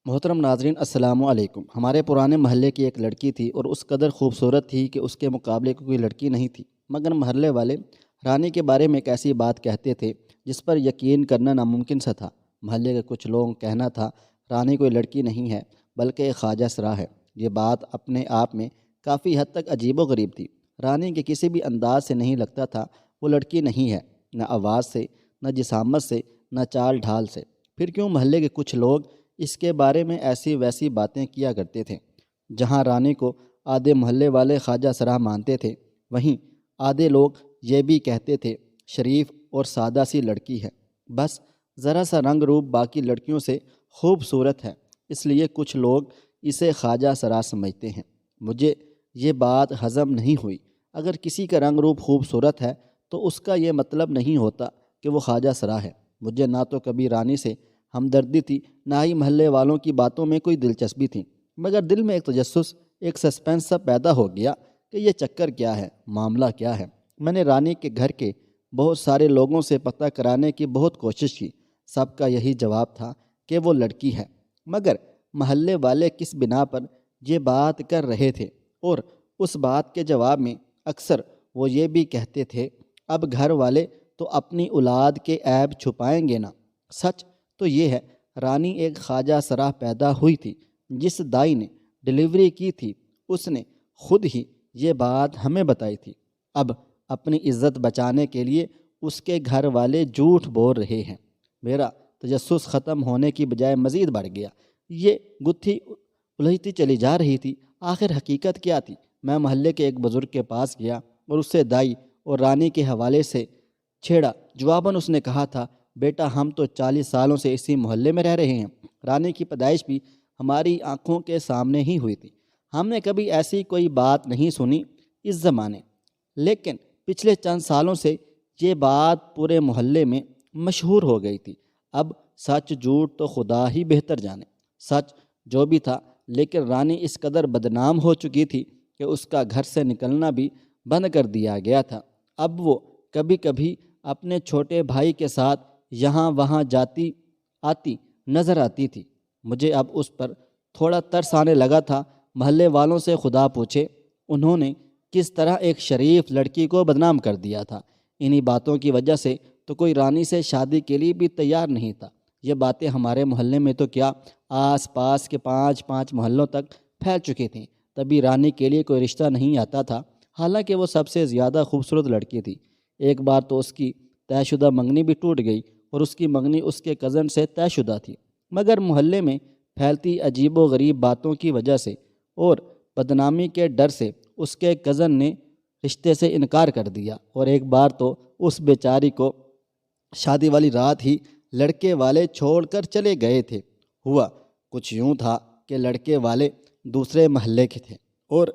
محترم ناظرین السلام علیکم۔ ہمارے پرانے محلے کی ایک لڑکی تھی اور اس قدر خوبصورت تھی کہ اس کے مقابلے کوئی لڑکی نہیں تھی، مگر محلے والے رانی کے بارے میں ایک ایسی بات کہتے تھے جس پر یقین کرنا ناممکن سا تھا۔ محلے کے کچھ لوگوں کا کہنا تھا رانی کوئی لڑکی نہیں ہے بلکہ ایک خواجہ سرا ہے۔ یہ بات اپنے آپ میں کافی حد تک عجیب و غریب تھی۔ رانی کے کسی بھی انداز سے نہیں لگتا تھا وہ لڑکی نہیں ہے، نہ آواز سے، نہ جسامت سے، نہ چال ڈھال سے۔ پھر کیوں محلے کے کچھ لوگ اس کے بارے میں ایسی ویسی باتیں کیا کرتے تھے؟ جہاں رانی کو آدھے محلے والے خواجہ سرا مانتے تھے، وہیں آدھے لوگ یہ بھی کہتے تھے شریف اور سادہ سی لڑکی ہے، بس ذرا سا رنگ روپ باقی لڑکیوں سے خوبصورت ہے، اس لیے کچھ لوگ اسے خواجہ سرا سمجھتے ہیں۔ مجھے یہ بات ہضم نہیں ہوئی۔ اگر کسی کا رنگ روپ خوبصورت ہے تو اس کا یہ مطلب نہیں ہوتا کہ وہ خواجہ سرا ہے۔ مجھے نہ تو کبھی رانی سے ہمدردی تھی، نہ ہی محلے والوں کی باتوں میں کوئی دلچسپی تھی، مگر دل میں ایک تجسس، ایک سسپینس سا پیدا ہو گیا کہ یہ چکر کیا ہے، معاملہ کیا ہے۔ میں نے رانی کے گھر کے بہت سارے لوگوں سے پتہ کرانے کی بہت کوشش کی، سب کا یہی جواب تھا کہ وہ لڑکی ہے، مگر محلے والے کس بنا پر یہ بات کر رہے تھے، اور اس بات کے جواب میں اکثر وہ یہ بھی کہتے تھے اب گھر والے تو اپنی اولاد کے عیب چھپائیں گے نا۔ سچ تو یہ ہے رانی ایک خواجہ سرا پیدا ہوئی تھی۔ جس دائی نے ڈلیوری کی تھی اس نے خود ہی یہ بات ہمیں بتائی تھی۔ اب اپنی عزت بچانے کے لیے اس کے گھر والے جھوٹ بول رہے ہیں۔ میرا تجسس ختم ہونے کی بجائے مزید بڑھ گیا۔ یہ گتھی الجھتی چلی جا رہی تھی۔ آخر حقیقت کیا تھی؟ میں محلے کے ایک بزرگ کے پاس گیا اور اس سے دائی اور رانی کے حوالے سے چھیڑا۔ جواباً اس نے کہا تھا بیٹا ہم تو 40 سالوں سے اسی محلے میں رہ رہے ہیں۔ رانی کی پیدائش بھی ہماری آنکھوں کے سامنے ہی ہوئی تھی۔ ہم نے کبھی ایسی کوئی بات نہیں سنی اس زمانے، لیکن پچھلے چند سالوں سے یہ بات پورے محلے میں مشہور ہو گئی تھی۔ اب سچ جھوٹ تو خدا ہی بہتر جانے۔ سچ جو بھی تھا، لیکن رانی اس قدر بدنام ہو چکی تھی کہ اس کا گھر سے نکلنا بھی بند کر دیا گیا تھا۔ اب وہ کبھی کبھی اپنے چھوٹے بھائی کے ساتھ یہاں وہاں جاتی آتی نظر آتی تھی۔ مجھے اب اس پر تھوڑا ترس آنے لگا تھا۔ محلے والوں سے خدا پوچھے انہوں نے کس طرح ایک شریف لڑکی کو بدنام کر دیا تھا۔ انہی باتوں کی وجہ سے تو کوئی رانی سے شادی کے لیے بھی تیار نہیں تھا۔ یہ باتیں ہمارے محلے میں تو کیا، آس پاس کے 5 محلوں تک پھیل چکی تھیں۔ تبھی رانی کے لیے کوئی رشتہ نہیں آتا تھا، حالانکہ وہ سب سے زیادہ خوبصورت لڑکی تھی۔ ایک بار تو اس کی طے شدہ منگنی بھی ٹوٹ گئی، اور اس کی منگنی اس کے کزن سے طے شدہ تھی، مگر محلے میں پھیلتی عجیب و غریب باتوں کی وجہ سے اور بدنامی کے ڈر سے اس کے کزن نے رشتے سے انکار کر دیا، اور ایک بار تو اس بیچاری کو شادی والی رات ہی لڑکے والے چھوڑ کر چلے گئے تھے۔ ہوا کچھ یوں تھا کہ لڑکے والے دوسرے محلے کے تھے اور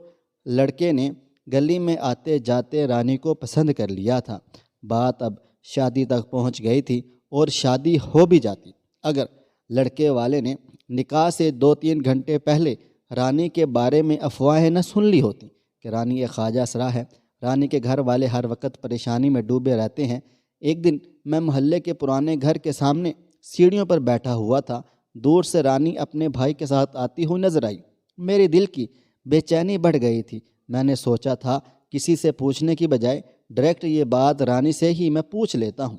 لڑکے نے گلی میں آتے جاتے رانی کو پسند کر لیا تھا۔ بات اب شادی تک پہنچ گئی تھی، اور شادی ہو بھی جاتی اگر لڑکے والے نے نکاح سے 2-3 گھنٹے پہلے رانی کے بارے میں افواہیں نہ سن لی ہوتی کہ رانی ایک خواجہ سرا ہے۔ رانی کے گھر والے ہر وقت پریشانی میں ڈوبے رہتے ہیں۔ ایک دن میں محلے کے پرانے گھر کے سامنے سیڑھیوں پر بیٹھا ہوا تھا، دور سے رانی اپنے بھائی کے ساتھ آتی ہوئی نظر آئی۔ میرے دل کی بے چینی بڑھ گئی تھی۔ میں نے سوچا تھا کسی سے پوچھنے کی بجائے ڈائریکٹ یہ بات رانی سے ہی میں پوچھ لیتا ہوں۔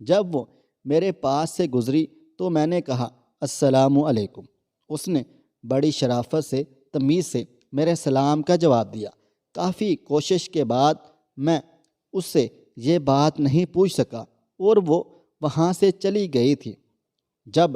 جب وہ میرے پاس سے گزری تو میں نے کہا السلام علیکم۔ اس نے بڑی شرافت سے، تمیز سے میرے سلام کا جواب دیا۔ کافی کوشش کے بعد میں اس سے یہ بات نہیں پوچھ سکا اور وہ وہاں سے چلی گئی تھی۔ جب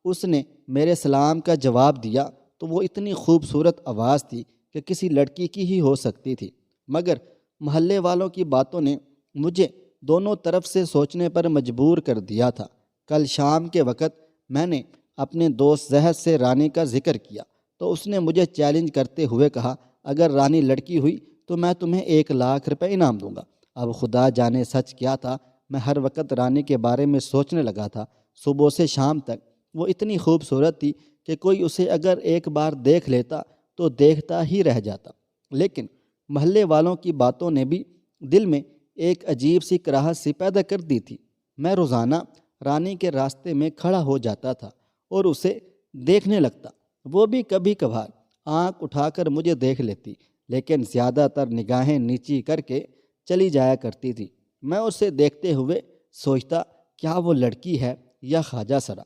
اس نے میرے سلام کا جواب دیا تو وہ اتنی خوبصورت آواز تھی کہ کسی لڑکی کی ہی ہو سکتی تھی، مگر محلے والوں کی باتوں نے مجھے دونوں طرف سے سوچنے پر مجبور کر دیا تھا۔ کل شام کے وقت میں نے اپنے دوست زہد سے رانی کا ذکر کیا تو اس نے مجھے چیلنج کرتے ہوئے کہا اگر رانی لڑکی ہوئی تو میں تمہیں 1 لاکھ روپے انعام دوں گا۔ اب خدا جانے سچ کیا تھا، میں ہر وقت رانی کے بارے میں سوچنے لگا تھا۔ صبح سے شام تک وہ اتنی خوبصورت تھی کہ کوئی اسے اگر ایک بار دیکھ لیتا تو دیکھتا ہی رہ جاتا، لیکن محلے والوں کی باتوں نے بھی دل میں ایک عجیب سی کراہت سی پیدا کر دی تھی۔ میں روزانہ رانی کے راستے میں کھڑا ہو جاتا تھا اور اسے دیکھنے لگتا۔ وہ بھی کبھی کبھار آنکھ اٹھا کر مجھے دیکھ لیتی، لیکن زیادہ تر نگاہیں نیچی کر کے چلی جایا کرتی تھی۔ میں اسے دیکھتے ہوئے سوچتا کیا وہ لڑکی ہے یا خواجہ سرا،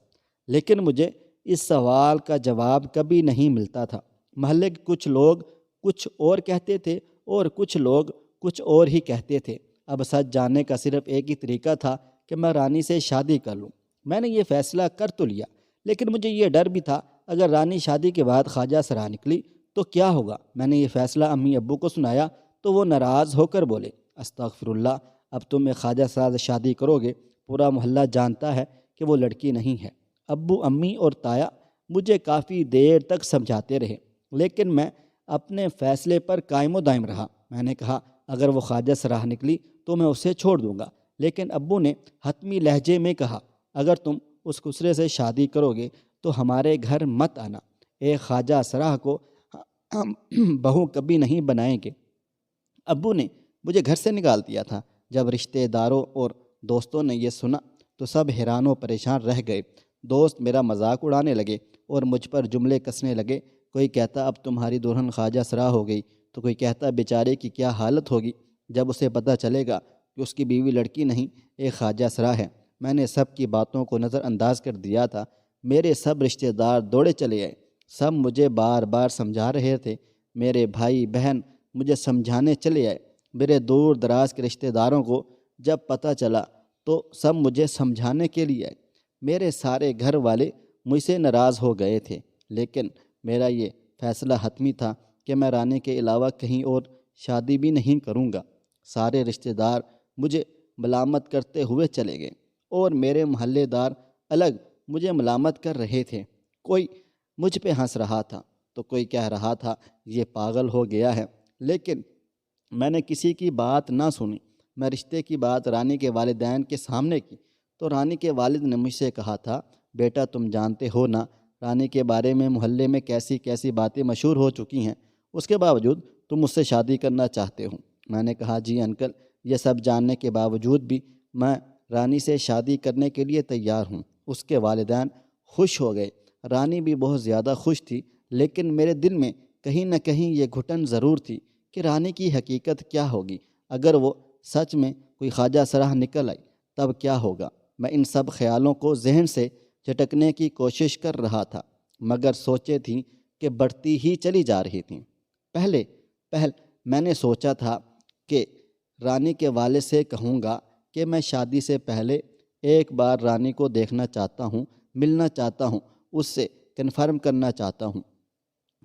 لیکن مجھے اس سوال کا جواب کبھی نہیں ملتا تھا۔ محلے کے کچھ لوگ کچھ اور کہتے تھے اور کچھ لوگ کچھ اور ہی کہتے تھے۔ اب سچ جاننے کا صرف ایک ہی طریقہ تھا کہ میں رانی سے شادی کر لوں۔ میں نے یہ فیصلہ کر تو لیا، لیکن مجھے یہ ڈر بھی تھا اگر رانی شادی کے بعد خواجہ سرا نکلی تو کیا ہوگا۔ میں نے یہ فیصلہ امی ابو کو سنایا تو وہ ناراض ہو کر بولے، استغفر اللہ، اب تم ایک خواجہ سرا سے شادی کرو گے؟ پورا محلہ جانتا ہے کہ وہ لڑکی نہیں ہے۔ ابو امی اور تایا مجھے کافی دیر تک سمجھاتے رہے، لیکن میں اپنے فیصلے پر قائم و دائم رہا۔ میں نے کہا اگر وہ خواجہ سرا نکلی تو میں اسے چھوڑ دوں گا، لیکن ابو نے حتمی لہجے میں کہا اگر تم اس خسرے سے شادی کرو گے تو ہمارے گھر مت آنا، ایک خواجہ سرا کو ہم بہو کبھی نہیں بنائیں گے۔ ابو نے مجھے گھر سے نکال دیا تھا۔ جب رشتہ داروں اور دوستوں نے یہ سنا تو سب حیران و پریشان رہ گئے۔ دوست میرا مذاق اڑانے لگے اور مجھ پر جملے کسنے لگے۔ کوئی کہتا اب تمہاری دلہن خواجہ سرا ہو گئی، تو کوئی کہتا بیچارے کی کیا حالت ہوگی جب اسے پتہ چلے گا کہ اس کی بیوی لڑکی نہیں ایک خواجہ سرا ہے۔ میں نے سب کی باتوں کو نظر انداز کر دیا تھا۔ میرے سب رشتہ دار دوڑے چلے آئے، سب مجھے بار بار سمجھا رہے تھے۔ میرے بھائی بہن مجھے سمجھانے چلے آئے۔ میرے دور دراز کے رشتہ داروں کو جب پتہ چلا تو سب مجھے سمجھانے کے لیے آئے۔ میرے سارے گھر والے مجھ سے ناراض ہو گئے تھے، لیکن میرا یہ فیصلہ حتمی تھا کہ میں رانی کے علاوہ کہیں اور شادی بھی نہیں کروں گا۔ سارے رشتہ دار مجھے ملامت کرتے ہوئے چلے گئے اور میرے محلے دار الگ مجھے ملامت کر رہے تھے۔ کوئی مجھ پہ ہنس رہا تھا تو کوئی کہہ رہا تھا یہ پاگل ہو گیا ہے، لیکن میں نے کسی کی بات نہ سنی۔ میں رشتے کی بات رانی کے والدین کے سامنے کی تو رانی کے والد نے مجھ سے کہا تھا بیٹا تم جانتے ہو نا رانی کے بارے میں محلے میں کیسی کیسی باتیں مشہور ہو چکی ہیں، اس کے باوجود تم مجھ سے شادی کرنا چاہتے ہو۔ میں نے کہا جی انکل، یہ سب جاننے کے باوجود بھی میں رانی سے شادی کرنے کے لیے تیار ہوں۔ اس کے والدین خوش ہو گئے، رانی بھی بہت زیادہ خوش تھی، لیکن میرے دل میں کہیں نہ کہیں یہ گھٹن ضرور تھی کہ رانی کی حقیقت کیا ہوگی۔ اگر وہ سچ میں کوئی خواجہ سرا نکل آئی تب کیا ہوگا۔ میں ان سب خیالوں کو ذہن سے جھٹکنے کی کوشش کر رہا تھا، مگر سوچیں تھیں کہ بڑھتی ہی چلی جا رہی تھیں۔ پہل میں نے سوچا تھا کہ رانی کے والد سے کہوں گا کہ میں شادی سے پہلے ایک بار رانی کو دیکھنا چاہتا ہوں، ملنا چاہتا ہوں، اس سے کنفرم کرنا چاہتا ہوں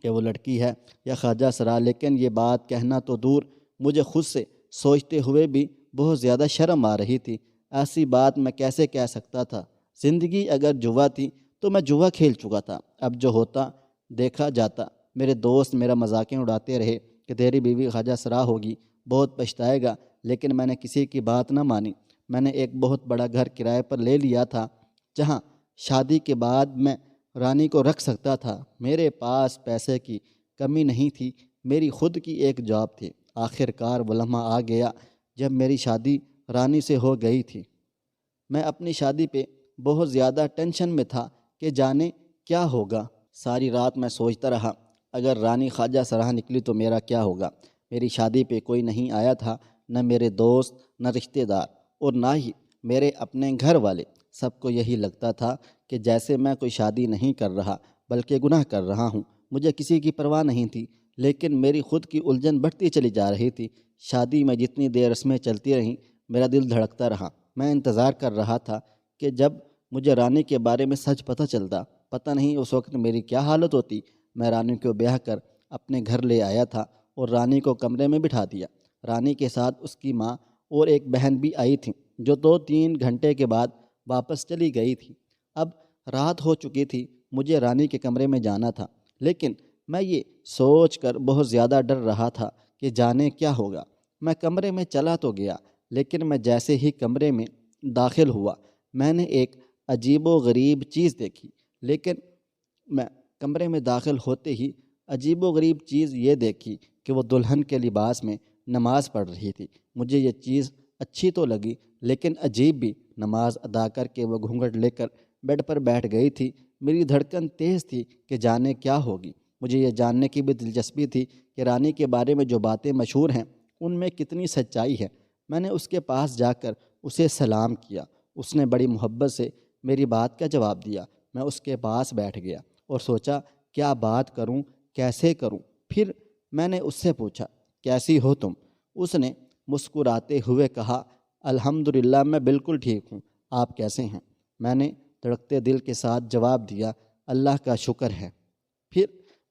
کہ وہ لڑکی ہے یا خواجہ سرا، لیکن یہ بات کہنا تو دور، مجھے خود سے سوچتے ہوئے بھی بہت زیادہ شرم آ رہی تھی۔ ایسی بات میں کیسے کہہ سکتا تھا؟ زندگی اگر جوا تھی تو میں جوا کھیل چکا تھا، اب جو ہوتا دیکھا جاتا۔ میرے دوست میرا مذاقیں اڑاتے رہے کہ تیری بیوی خواجہ سرا ہوگی، بہت پچھتائے گا، لیکن میں نے کسی کی بات نہ مانی۔ میں نے ایک بہت بڑا گھر کرائے پر لے لیا تھا جہاں شادی کے بعد میں رانی کو رکھ سکتا تھا۔ میرے پاس پیسے کی کمی نہیں تھی، میری خود کی ایک جاب تھی۔ آخر کار وہ لمحہ آ گیا جب میری شادی رانی سے ہو گئی تھی۔ میں اپنی شادی پہ بہت زیادہ ٹینشن میں تھا کہ جانے کیا ہوگا۔ ساری رات میں سوچتا رہا اگر رانی خواجہ سرا نکلی تو میرا کیا ہوگا۔ میری شادی پہ کوئی نہیں آیا تھا، نہ میرے دوست، نہ رشتہ دار، اور نہ ہی میرے اپنے گھر والے۔ سب کو یہی لگتا تھا کہ جیسے میں کوئی شادی نہیں کر رہا بلکہ گناہ کر رہا ہوں۔ مجھے کسی کی پرواہ نہیں تھی، لیکن میری خود کی الجھن بڑھتی چلی جا رہی تھی۔ شادی میں جتنی دیر رسمیں چلتی رہیں میرا دل دھڑکتا رہا۔ میں انتظار کر رہا تھا کہ جب مجھے رانی کے بارے میں سچ پتہ چلتا، پتہ نہیں اس وقت میری کیا حالت ہوتی۔ میں رانی کو بیاہ کر اپنے گھر لے آیا تھا اور رانی کو کمرے میں بٹھا دیا۔ رانی کے ساتھ اس کی ماں اور ایک بہن بھی آئی تھیں جو 2-3 گھنٹے کے بعد واپس چلی گئی تھی۔ اب رات ہو چکی تھی، مجھے رانی کے کمرے میں جانا تھا، لیکن میں یہ سوچ کر بہت زیادہ ڈر رہا تھا کہ جانے کیا ہوگا۔ میں کمرے میں چلا تو گیا، لیکن میں جیسے ہی کمرے میں داخل ہوا میں نے ایک عجیب و غریب چیز دیکھی۔ لیکن میں کمرے میں داخل ہوتے ہی عجیب و غریب چیز یہ دیکھی کہ وہ دلہن کے لباس میں نماز پڑھ رہی تھی۔ مجھے یہ چیز اچھی تو لگی لیکن عجیب بھی۔ نماز ادا کر کے وہ گھونگھٹ لے کر بیڈ پر بیٹھ گئی تھی۔ میری دھڑکن تیز تھی کہ جانے کیا ہوگی۔ مجھے یہ جاننے کی بھی دلچسپی تھی کہ رانی کے بارے میں جو باتیں مشہور ہیں ان میں کتنی سچائی ہے۔ میں نے اس کے پاس جا کر اسے سلام کیا۔ اس نے بڑی محبت سے میری بات کا جواب دیا۔ میں اس کے پاس بیٹھ گیا اور سوچا کیا بات کروں، کیسے کروں۔ پھر میں نے اس سے پوچھا کیسی ہو تم؟ اس نے مسکراتے ہوئے کہا الحمدللہ میں بالکل ٹھیک ہوں، آپ کیسے ہیں؟ میں نے دھڑکتے دل کے ساتھ جواب دیا اللہ کا شکر ہے۔ پھر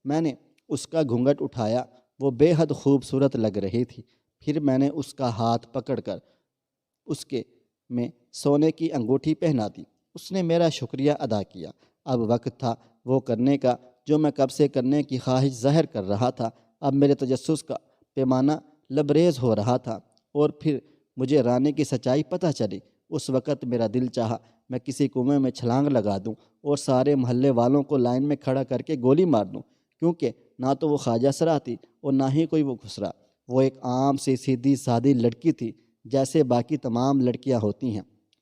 میں نے اس کا گھونگھٹ اٹھایا، وہ بے حد خوبصورت لگ رہی تھی۔ پھر میں نے اس کا ہاتھ پکڑ کر اس کے میں سونے کی انگوٹھی پہنا دی۔ اس نے میرا شکریہ ادا کیا۔ اب وقت تھا وہ کرنے کا جو میں کب سے کرنے کی خواہش ظاہر کر رہا تھا۔ اب میرے تجسس کا پیمانہ لبریز ہو رہا تھا اور پھر مجھے رانی کی سچائی پتہ چلی۔ اس وقت میرا دل چاہا میں کسی کنویں میں چھلانگ لگا دوں اور سارے محلے والوں کو لائن میں کھڑا کر کے گولی مار دوں، کیونکہ نہ تو وہ خواجہ سرا تھی اور نہ ہی کوئی وہ خسرا۔ وہ ایک عام سی سیدھی سادھی لڑکی تھی جیسے باقی تمام لڑکیاں ہوتی ہیں۔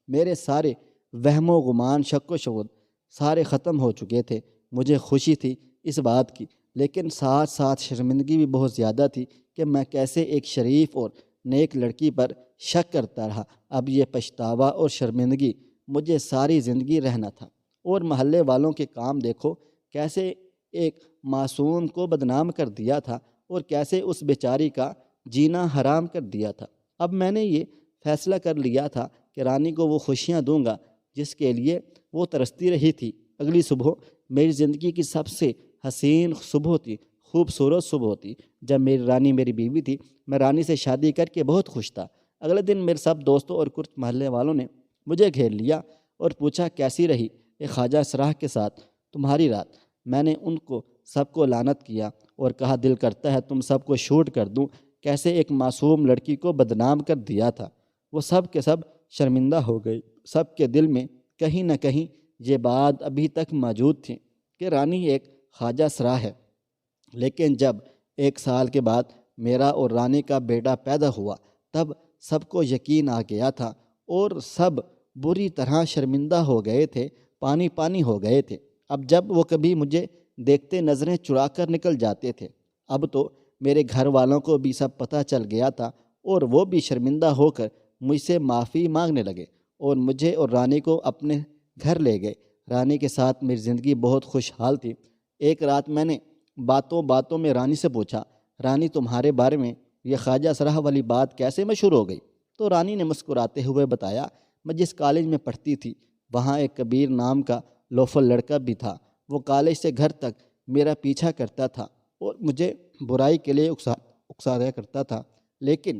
میرے سارے وہم و گمان، شک و شبہات سارے ختم ہو چکے تھے۔ مجھے خوشی تھی اس بات کی، لیکن ساتھ ساتھ شرمندگی بھی بہت زیادہ تھی کہ میں کیسے ایک شریف اور نیک لڑکی پر شک کرتا رہا۔ اب یہ پچھتاوا اور شرمندگی مجھے ساری زندگی رہنا تھا۔ اور محلے والوں کے کام دیکھو، کیسے ایک معصوم کو بدنام کر دیا تھا اور کیسے اس بیچاری کا جینا حرام کر دیا تھا۔ اب میں نے یہ فیصلہ کر لیا تھا کہ رانی کو وہ خوشیاں دوں گا جس کے لیے وہ ترستی رہی تھی۔ اگلی صبح میری زندگی کی سب سے حسین صبح تھی، خوبصورت صبح تھی، جب میری رانی میری بیوی تھی۔ میں رانی سے شادی کر کے بہت خوش تھا۔ اگلے دن میرے سب دوستوں اور کچھ محلے والوں نے مجھے گھیر لیا اور پوچھا کیسی رہی ایک خواجہ سراہ کے ساتھ تمہاری رات؟ میں نے ان کو سب کو لعنت کیا اور کہا دل کرتا ہے تم سب کو شوٹ کر دوں، کیسے ایک معصوم لڑکی کو بدنام کر دیا تھا۔ وہ سب کے سب شرمندہ ہو گئی۔ سب کے دل میں کہیں نہ کہیں یہ بات ابھی تک موجود تھی کہ رانی ایک خواجہ سرا ہے۔ لیکن جب 1 سال کے بعد میرا اور رانی کا بیٹا پیدا ہوا تب سب کو یقین آ گیا تھا اور سب بری طرح شرمندہ ہو گئے تھے، پانی پانی ہو گئے تھے۔ اب جب وہ کبھی مجھے دیکھتے نظریں چرا کر نکل جاتے تھے۔ اب تو میرے گھر والوں کو بھی سب پتہ چل گیا تھا اور وہ بھی شرمندہ ہو کر مجھ سے معافی مانگنے لگے اور مجھے اور رانی کو اپنے گھر لے گئے۔ رانی کے ساتھ میری زندگی بہت خوشحال تھی۔ ایک رات میں نے باتوں باتوں میں رانی سے پوچھا رانی تمہارے بارے میں یہ خواجہ سراہ والی بات کیسے مشہور ہو گئی؟ تو رانی نے مسکراتے ہوئے بتایا میں جس کالج میں پڑھتی تھی وہاں ایک کبیر نام کا لوفل لڑکا بھی تھا۔ وہ کالج سے گھر تک میرا پیچھا کرتا تھا اور مجھے برائی کے لیے اکسایا کرتا تھا، لیکن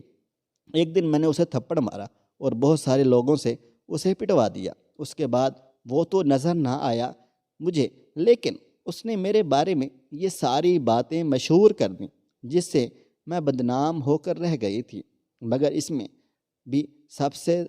ایک دن میں نے اسے تھپڑ مارا اور بہت سارے لوگوں سے اسے پٹوا دیا۔ اس کے بعد وہ تو نظر نہ آیا مجھے، لیکن اس نے میرے بارے میں یہ ساری باتیں مشہور کر دیں جس سے میں بدنام ہو کر رہ گئی تھی۔ مگر اس میں بھی سب سے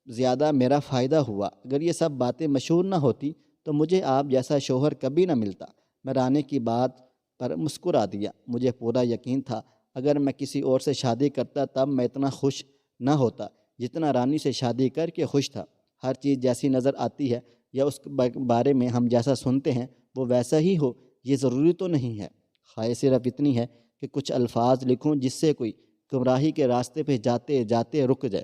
زیادہ میرا فائدہ ہوا۔ اگر یہ سب باتیں مشہور نہ ہوتی تو مجھے آپ جیسا شوہر کبھی نہ ملتا۔ میں رانی کی بات پر مسکرا دیا۔ مجھے پورا یقین تھا اگر میں کسی اور سے شادی کرتا تب میں اتنا خوش نہ ہوتا جتنا رانی سے شادی کر کے خوش تھا۔ ہر چیز جیسی نظر آتی ہے یا اس بارے میں ہم جیسا سنتے ہیں وہ ویسا ہی ہو، یہ ضروری تو نہیں ہے۔ خواہش صرف اتنی ہے کہ کچھ الفاظ لکھوں جس سے کوئی گمراہی کے راستے پہ جاتے جاتے رک جائے،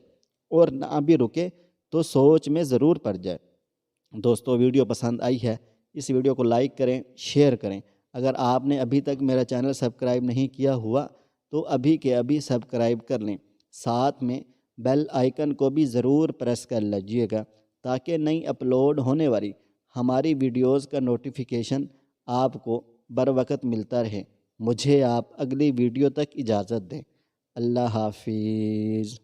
اور نہ بھی رکے تو سوچ میں ضرور پڑ جائے۔ دوستو ویڈیو پسند آئی ہے اس ویڈیو کو لائک کریں، شیئر کریں۔ اگر آپ نے ابھی تک میرا چینل سبسکرائب نہیں کیا ہوا تو ابھی کے ابھی سبسکرائب کر لیں، ساتھ میں بیل آئیکن کو بھی ضرور پریس کر لیجیے گا تاکہ نئی اپلوڈ ہونے والی ہماری ویڈیوز کا نوٹیفیکیشن آپ کو بر وقت ملتا رہے۔ مجھے آپ اگلی ویڈیو تک اجازت دیں۔ اللہ حافظ۔